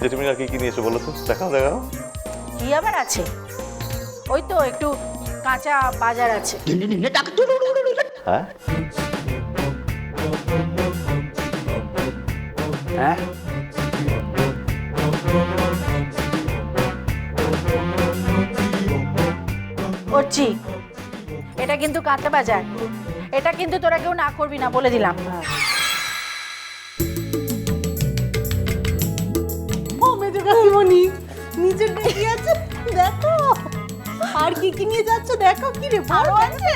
জেঠিমনি আর কি নিয়েছো বলো তো, দেখাও দেখাও। কি আবার আছে, ওই তো একটু কাঁচা বাজার আছে। হ্যাঁ হ্যাঁ করছি, এটা কিন্তু কাঁচা বাজার, এটা কিন্তু তোরা কেউ না করবি না বলে দিলাম। ও মেজো কাকিমণি নিচে কি আছে দেখো, আর কি কি নিয়ে যাচ্ছ দেখো। কি রে ভালো আছে?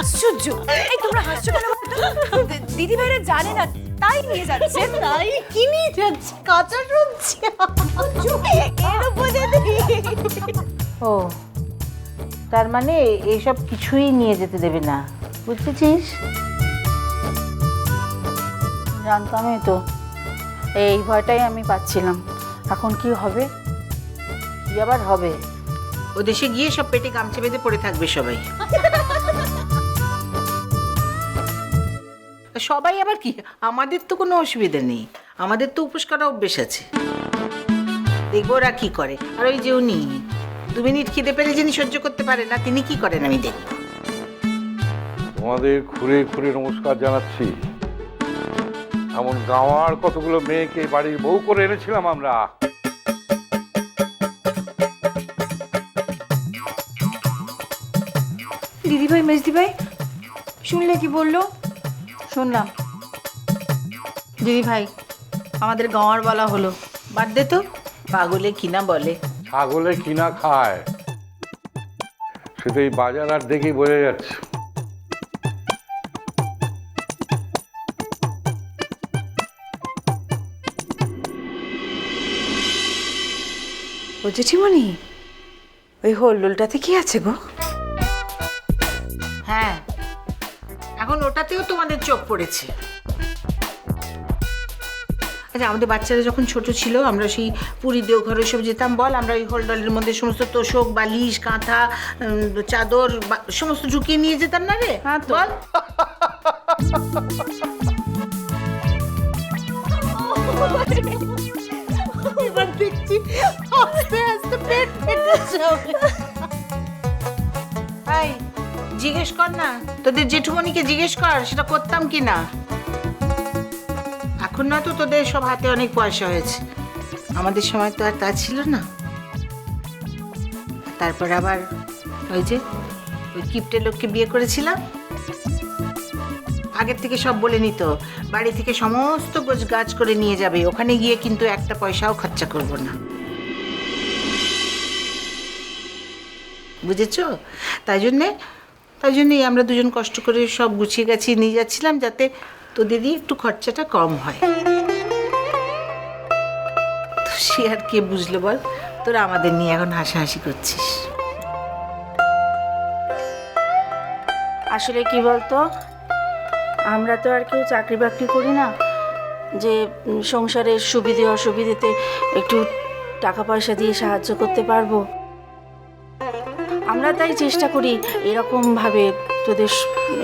আশ্চর্য, এই তোমরা হাসছো কেন? দিদি ভাইরা জানে না তাই নিয়ে যাচ্ছে। তাই কি নিয়ে যাচ্ছে? কাঁচা সবজি। এর উপরে ও, তার মানে এইসব কিছুই নিয়ে যেতে দেবে না, বুঝেছিস? জানতামই তো, এই ভয়টাই আমি পাচ্ছিলাম। এখন কি হবে, কি আবার হবে? ও দেশে গিয়ে সব পেটে গামছা বেঁধে পড়ে থাকবে সবাই। সবাই আবার কি, আমাদের তো কোনো অসুবিধা নেই, আমাদের তো উপোস করা অভ্যেস আছে। দেখবো ওরা কি করে। আর ওই যে উনি 2 মিনিট খিদে পেলে যিনি সহ্য করতে পারে না, তিনি কি করেন আমি দেখবো। তোমাদের ঘুরে ঘুরে নমস্কার জানাচ্ছি। এমন গাঁওয়ার কতগুলো মেয়েকে বাড়ির বউ করে এনেছিলাম আমরা। দিদি ভাই, মেজদি ভাই, শুনলে কি বললো? শুনলাম দিদি ভাই, আমাদের গাঁওয়ার বলা হলো। বাদ দে তো, পাগলে কিনা বলে। ছাগলে কিনা খায়, সেটা এই বাজার আর দেখেই বোঝা যাচ্ছে। ও জেঠিমণি, ওই হোলডোলটাতে কি আছে গো? হ্যাঁ, এখন ওটাতেও তোমাদের চোখ পড়েছে। আচ্ছা, আমাদের বাচ্চারা যখন ছোট ছিল, আমরা সেই পুরী দেওঘরে সব যেতাম, বল আমরা ওই হোলডলের মধ্যে সমস্ত তোষক, বালিশ, কাঁথা, চাদর সমস্ত ঢুকিয়ে নিয়ে যেতাম না রে? হ্যাঁ তো। বল। এবার দেখছি আস্তে আস্তে পেট ফেটে যাবে। হাই, জিজ্ঞেস কর না, তোদের জেঠুমনিকে জিজ্ঞেস কর সেটা করতাম কি না। এখন না তো তোদের সব হাতে অনেক পয়সা হয়েছে, আমাদের সময় তো আর তা ছিল না। তারপর আবার ওই যে ওই কিপ্টে লোককে বিয়ে করেছিলাম, আগের থেকে সব বলে নিত, বাড়ি থেকে সমস্ত গোছগাছ করে নিয়ে যাবে, ওখানে গিয়ে কিন্তু একটা পয়সাও খরচা করব না, বুঝেছো? তাই জন্যই আমরা দুজন কষ্ট করে সব গুছিয়ে গাছিয়ে নিয়ে যাচ্ছিলাম, যাতে তোদের দিয়ে একটু খরচাটা কম হয়। তো সে আর কে বুঝলো বল, তোরা আমাদের নিয়ে এখন হাসাহাসি করছিস। আসলে কি বলতো, আমরা তো আর কেউ চাকরি বাকরি করি না যে সংসারের সুবিধে অসুবিধেতে একটু টাকা পয়সা দিয়ে সাহায্য করতে পারবো। আমরা তাই চেষ্টা করি এরকমভাবে তোদের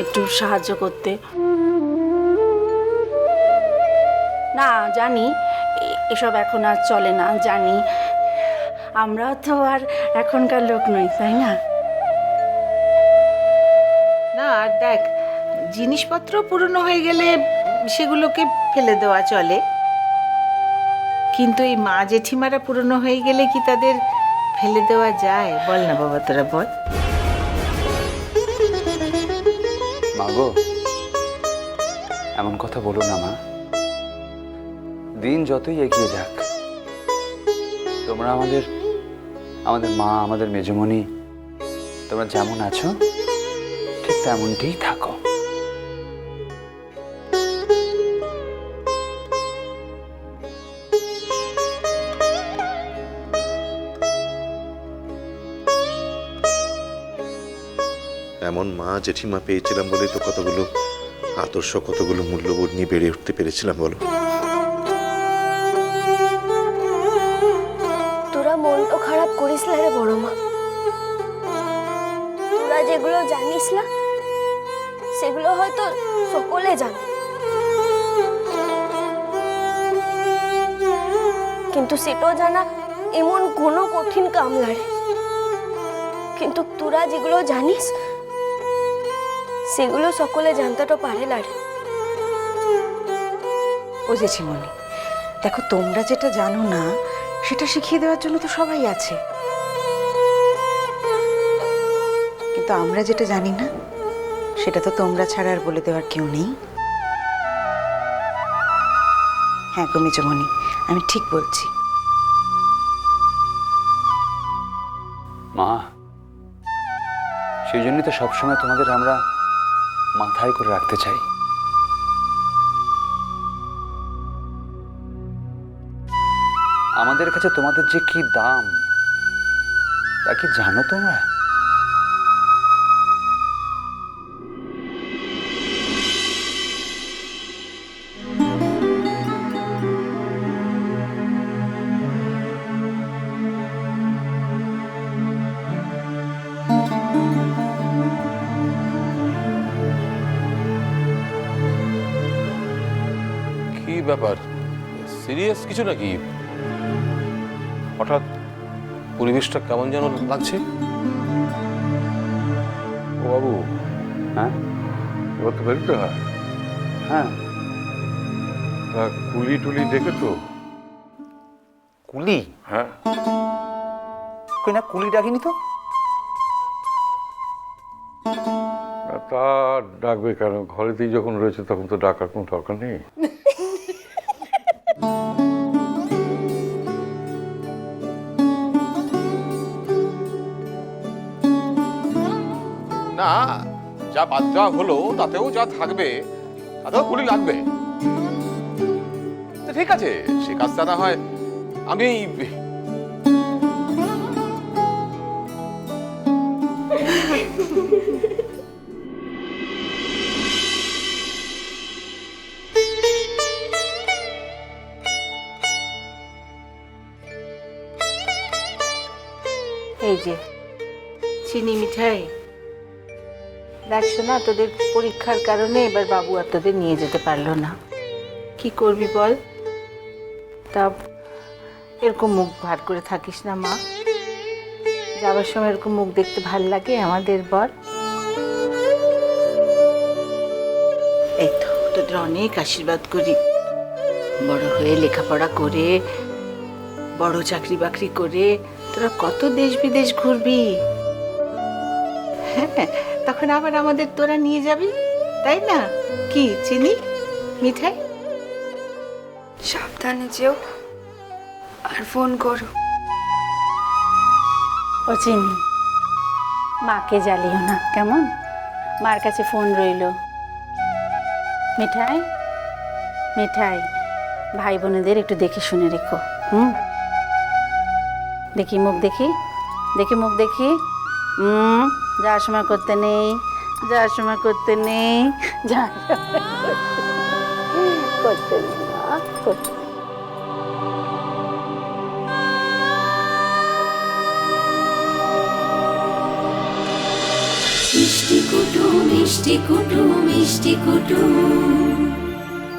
একটু সাহায্য করতে। না জানি এসব এখন আর চলে না, জানি, আমরা তো আর এখনকার লোক নই, তাই না? না, আর দেখ, জিনিসপত্র পুরনো হয়ে গেলে সেগুলোকে ফেলে দেওয়া চলে, কিন্তু এই মা জেঠিমারা পুরনো হয়ে গেলে কি তাদের ফেলে দেওয়া যায়? বল না বাবা, তোরা বল। মাগো, এমন কথা বলো না মা। দিন যতই এগিয়ে যাক, তোমরা আমাদের মা, আমাদের মেজমণি, তোমরা যেমন আছো ঠিক তেমনটিই থাকো। এমন মা জেঠিমা পেয়েছিলাম বলেই তো কতগুলো আদর্শ, কতগুলো মূল্যবোধ নিয়ে বেড়ে উঠতে পেরেছিলাম বলো। তোরা মন তো খারাপ করিস না রে বড় মা। তোরা যেগুলো জানিস না সেগুলো হয়তো সকলে জানে, কিন্তু সেটাও জানা এমন কোনো কঠিন কাম লাগে। কিন্তু তোরা যেগুলো জানিস সেগুলো সকলে জানতে তো পারে না রে। ও জেঠিমণি, দেখো তোমরা যেটা জানো না সেটা শিখিয়ে দেওয়ার জন্য তো সবাই আছে, কিন্তু আমরা যেটা জানি না সেটা তো তোমরা ছাড়া আর বলে দেওয়ার কেউ নেই। হ্যাঁ গো মেজমণি, আমি ঠিক বলছি। মা, সেই জন্যই তো সবসময় তোমাদের আমরা মাথায় করে রাখতে চাই। আমাদের কাছে তোমাদের যে কি দাম তা কি জানো তোমরা? কি ব্যাপার, সিরিয়াস কিছু নাকি? হঠাৎ পরিবেশটা কেমন যেন লাগছে। ও বাবু, হ্যাঁ এবার তো বেরোতে হয়। হ্যাঁ। তা কুলি টুলি দেখেছো? কুলি? হ্যাঁ, কই না, কুলি ডাকিনি তো। তা ডাকবে কেন? ঘরেতেই যখন রয়েছে তখন তো ডাকার কোনো দরকার নেই। না, যা বাদ দেওয়া হলো তাতেও যা থাকবে তাতেও গুলি লাগবে। তো ঠিক আছে, সে কাজটা না হয় আমি এই যে চিনি মিঠাই, দেখছো না তোদের পরীক্ষার কারণে এবার বাবু আর তোদের নিয়ে যেতে পারলো না। কি করবি বল? তা এরকম মুখ ভার করে থাকিস না মা, যাওয়ার সময় এরকম মুখ দেখতে ভাল লাগে আমাদের বল। এই তো তোদের অনেক আশীর্বাদ করি, বড় হয়ে লেখাপড়া করে বড় চাকরি বাকরি করে তোরা কত দেশ বিদেশ ঘুরবি। হ্যাঁ, তখন আবার আমাদের তোরা নিয়ে যাবি, তাই না? কি চিনি মিঠাই? সাবধানে যেও আর ফোন করো। ও চিনি, মাকে জ্বালিও না কেমন? মার কাছে ফোন রইলো। মিঠাই মিঠাই, ভাই বোনেদের একটু দেখে শুনে রেখো। দেখি মুখ, দেখি দেখি মুখ, দেখি। যাওয়ার সময় করতে নেই, যাওয়ার সময় করতে নেই, যাওয়ার সময় করতে নেই মা, করতে নেই। মিষ্টি কুটুম মিষ্টি কুটুম মিষ্টি কুটুম।